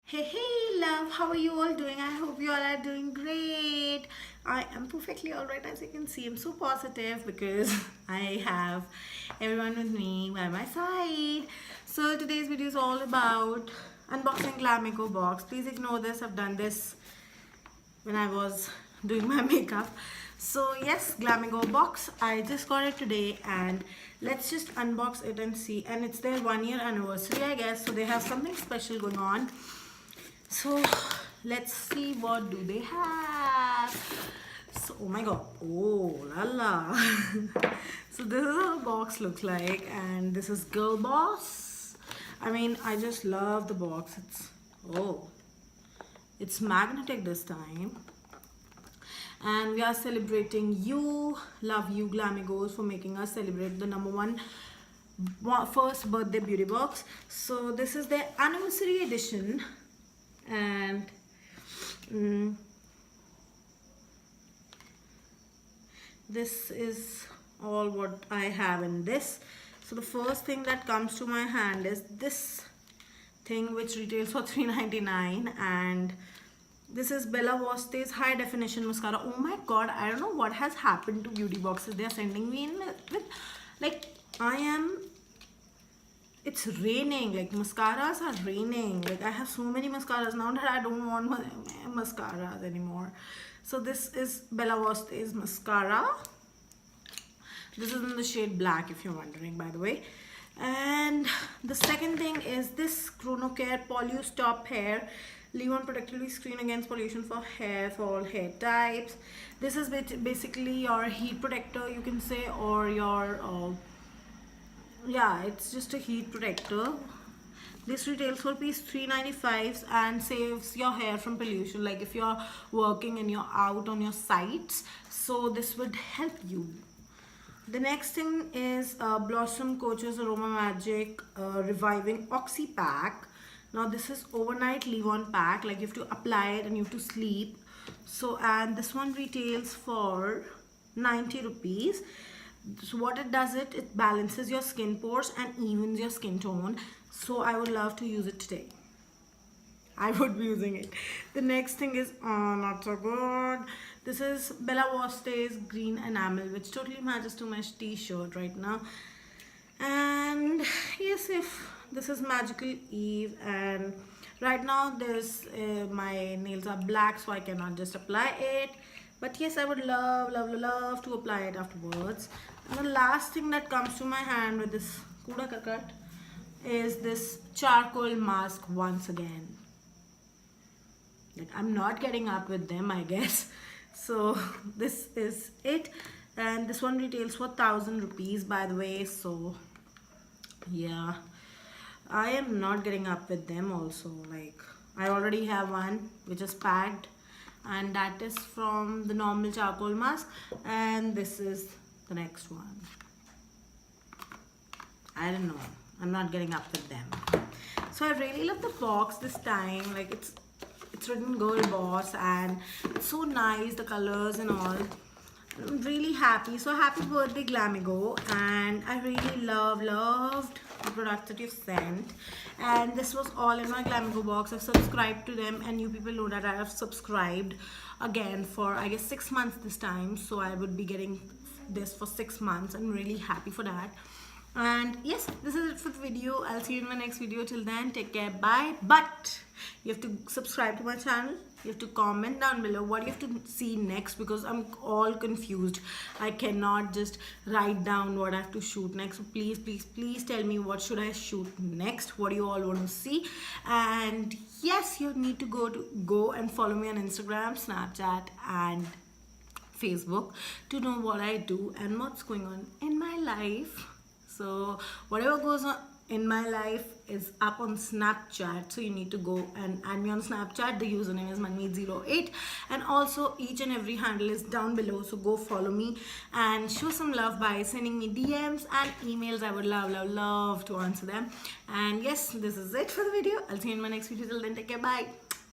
Hey love, how are you all doing? I hope you all are doing great. I am perfectly alright. As you can see, I'm so positive because I have everyone with me by my side. So today's video is all about unboxing Glamego box. Please ignore this. I've done this when I was doing my makeup. So yes, Glamego box, I just got it today and let's just unbox it and see. And it's their 1 year anniversary, I guess, so they have something special going on. So let's see what do they have. So oh my god, oh la la. So this is how the box looks like, and this is Girl Boss. I mean, I just love the box. It's magnetic this time. And we are celebrating you. Love you, Glamegos, for making us celebrate the #1 first birthday beauty box. So this is their anniversary edition, and this is all what I have in this. So the first thing that comes to my hand is this thing, which retails for $3.99, and this is Bella Voste's high definition mascara. Oh my god, I don't know what has happened to beauty boxes they are sending me in with. Like, it's raining, like mascaras are raining. Like, I have so many mascaras now that I don't want mascaras anymore. So this is Bella Voste's mascara. This is in the shade black, if you're wondering, by the way. And the second thing is this Chrono Care Poly Stop Hair Leave-On Protectively Screen Against Pollution for Hair, for all hair types. This is basically your heat protector, you can say, or your yeah, it's just a heat protector. This retails for $3.95 and saves your hair from pollution, like if you're working and you're out on your sites, so this would help you. The next thing is Blossom Coach's Aroma Magic Reviving Oxy Pack. Now this is overnight leave-on pack, like you have to apply it and you have to sleep. So, and this one retails for 90 rupees. So what it does, it balances your skin pores and evens your skin tone. So I would love to use it today. I would be using it. The next thing is not so good. This is Bella Voste's green enamel, which totally matches to my t-shirt right now. And yes, if this is Magical Eve, and right now there's my nails are black, so I cannot just apply it. But yes, I would love to apply it afterwards. And the last thing that comes to my hand with this Kuda Kakat is this charcoal mask once again. Like, I'm not getting up with them, I guess. So this is it, and this one retails for 1,000 rupees, by the way. So yeah, I am not getting up with them also. Like, I already have one which is packed, and that is from the normal charcoal mask, and this is the next one. I don't know, I'm not getting up with them. So I really love the box this time. Like, it's written Girl Boss, and it's so nice, the colors and all. I'm really happy. So happy birthday, Glamego. And I really loved the products that you've sent. And this was all in my Glamego box. I've subscribed to them, and you people know that I have subscribed again for, I guess, 6 months this time. So I would be getting this for 6 months. I'm really happy for that. And yes, this is it for the video. I'll see you in my next video. Till then, take care, bye. But you have to subscribe to my channel. You have to comment down below what you have to see next, because I'm all confused. I cannot just write down what I have to shoot next. So please tell me, what should I shoot next? What do you all want to see? And yes, you need to go and follow me on Instagram, Snapchat, and Facebook to know what I do and what's going on in my life. So whatever goes on in my life is up on Snapchat, so you need to go and add me on Snapchat. The username is Manmeet08, and also each and every handle is down below, so go follow me and show some love by sending me DMs and emails. I would love to answer them. And yes, this is it for the video. I'll see you in my next video. Till then, take care, bye.